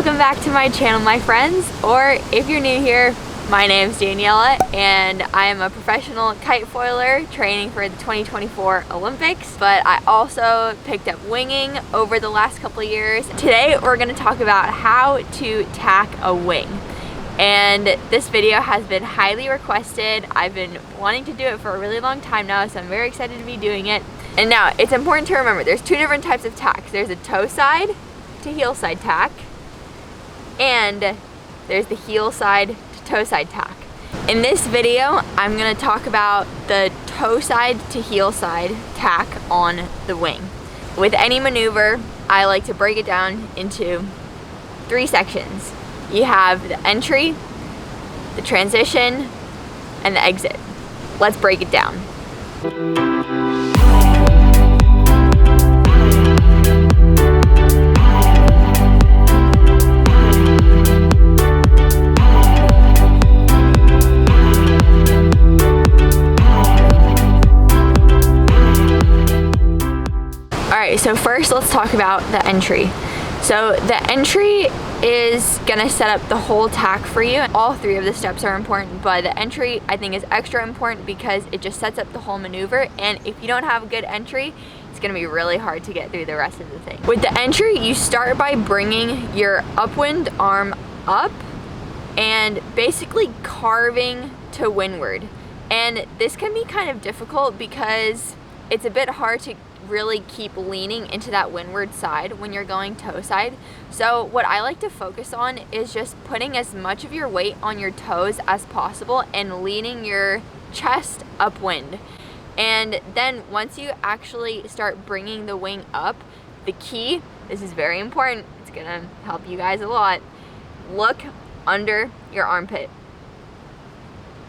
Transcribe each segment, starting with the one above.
Welcome back to my channel, my friends, or if you're new here, my name's Daniela and I am a professional kite foiler training for the 2024 Olympics, but I also picked up winging over the last couple of years. Today we're going to talk about how to tack a wing, and this video has been highly requested. I've been wanting to do it for a really long time now, so I'm very excited to be doing it. And now it's important to remember there's two different types of tacks. There's a toe side to heel side tack, and there's the heel side to toe side tack. In this video, I'm going to talk about the toe side to heel side tack on the wing. With any maneuver, I like to break it down into three sections. You have the entry, the transition, and the exit. Let's break it down. Alright, so first let's talk about the entry. So the entry is gonna set up the whole tack for you. All three of the steps are important, but the entry I think is extra important because it just sets up the whole maneuver, and if you don't have a good entry, it's gonna be really hard to get through the rest of the thing. With the entry, you start by bringing your upwind arm up and basically carving to windward. And this can be kind of difficult because it's a bit hard to really keep leaning into that windward side when you're going toe side. So what I like to focus on is just putting as much of your weight on your toes as possible and leaning your chest upwind. And then once you actually start bringing the wing up, the key, this is very important, it's gonna help you guys a lot, look under your armpit.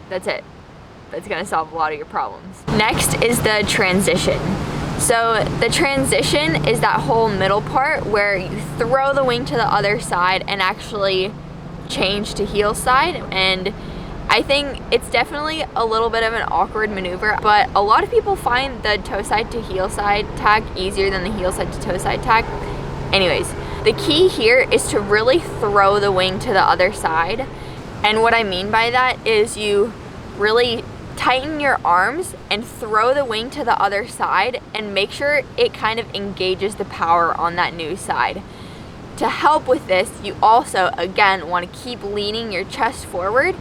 That's it. That's gonna solve a lot of your problems. Next is the transition. So the transition is that whole middle part where you throw the wing to the other side and actually change to heel side. And I think it's definitely a little bit of an awkward maneuver, but a lot of people find the toe side to heel side tack easier than the heel side to toe side tack. Anyways, the key here is to really throw the wing to the other side. And what I mean by that is you really tighten your arms and throw the wing to the other side and make sure it kind of engages the power on that new side. To help with this, you also, again, want to keep leaning your chest forward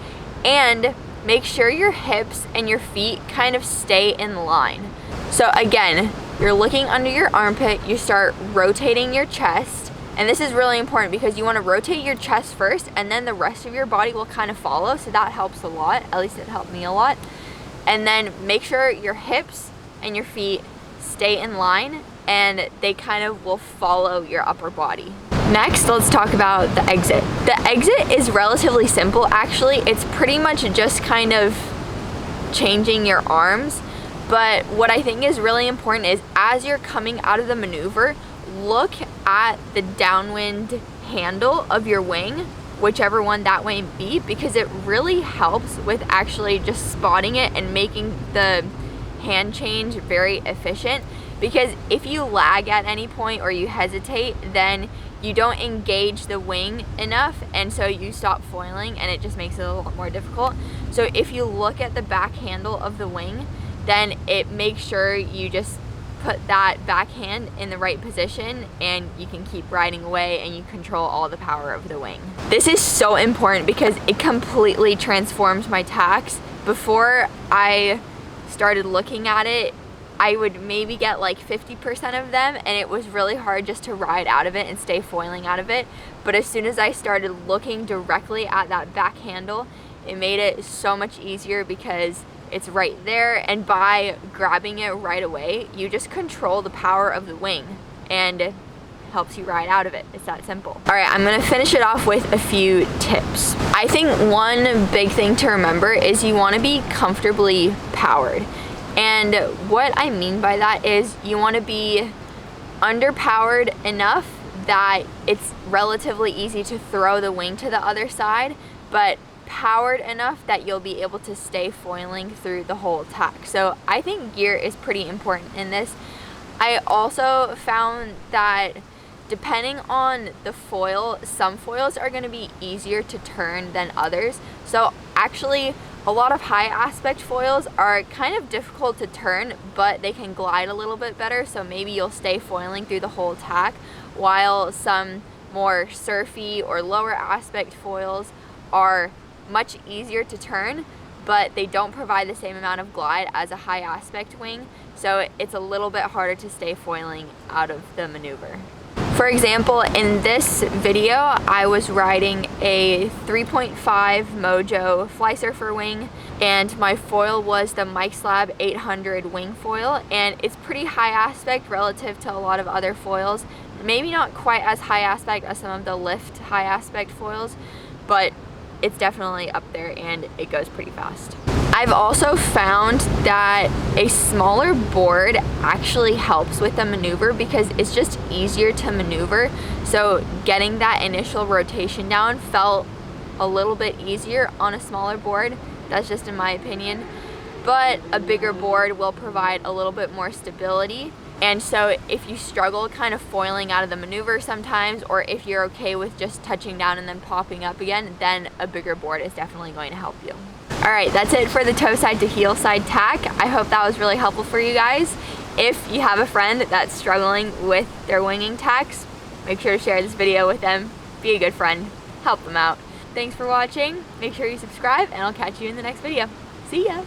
and make sure your hips and your feet kind of stay in line. So again, you're looking under your armpit, you start rotating your chest, and this is really important because you want to rotate your chest first and then the rest of your body will kind of follow, so that helps a lot. At least it helped me a lot. And then make sure your hips and your feet stay in line and they kind of will follow your upper body. Next, let's talk about the exit. The exit is relatively simple actually. It's pretty much just kind of changing your arms, but what I think is really important is as you're coming out of the maneuver, look at the downwind handle of your wing, whichever one that may be, because it really helps with actually just spotting it and making the hand change very efficient. Because if you lag at any point or you hesitate, then you don't engage the wing enough, and so you stop foiling and it just makes it a lot more difficult. So if you look at the back handle of the wing, then it makes sure you just put that backhand in the right position and you can keep riding away and you control all the power of the wing. This is so important because it completely transformed my tacks. Before I started looking at it, I would maybe get like 50% of them and it was really hard just to ride out of it and stay foiling out of it. But as soon as I started looking directly at that back handle, it made it so much easier because it's right there, and by grabbing it right away, you just control the power of the wing and it helps you ride out of it. It's that simple. All right, I'm gonna finish it off with a few tips. I think one big thing to remember is you wanna be comfortably powered. And what I mean by that is you wanna be underpowered enough that it's relatively easy to throw the wing to the other side, but powered enough that you'll be able to stay foiling through the whole tack. So I think gear is pretty important in this. I also found that depending on the foil, some foils are going to be easier to turn than others. So actually, a lot of high aspect foils are kind of difficult to turn, but they can glide a little bit better, so maybe you'll stay foiling through the whole tack, while some more surfy or lower aspect foils are much easier to turn, but they don't provide the same amount of glide as a high aspect wing, so it's a little bit harder to stay foiling out of the maneuver. For example, in this video, I was riding a 3.5 Mojo fly surfer wing, and my foil was the Mike Slab 800 wing foil, and it's pretty high aspect relative to a lot of other foils. Maybe not quite as high aspect as some of the lift high aspect foils, but it's definitely up there and it goes pretty fast. I've also found that a smaller board actually helps with the maneuver because it's just easier to maneuver. So getting that initial rotation down felt a little bit easier on a smaller board. That's just in my opinion. But a bigger board will provide a little bit more stability. And so if you struggle kind of foiling out of the maneuver sometimes, or if you're okay with just touching down and then popping up again, then a bigger board is definitely going to help you. Alright, that's it for the toe side to heel side tack. I hope that was really helpful for you guys. If you have a friend that's struggling with their winging tacks, make sure to share this video with them. Be a good friend. Help them out. Thanks for watching. Make sure you subscribe, and I'll catch you in the next video. See ya!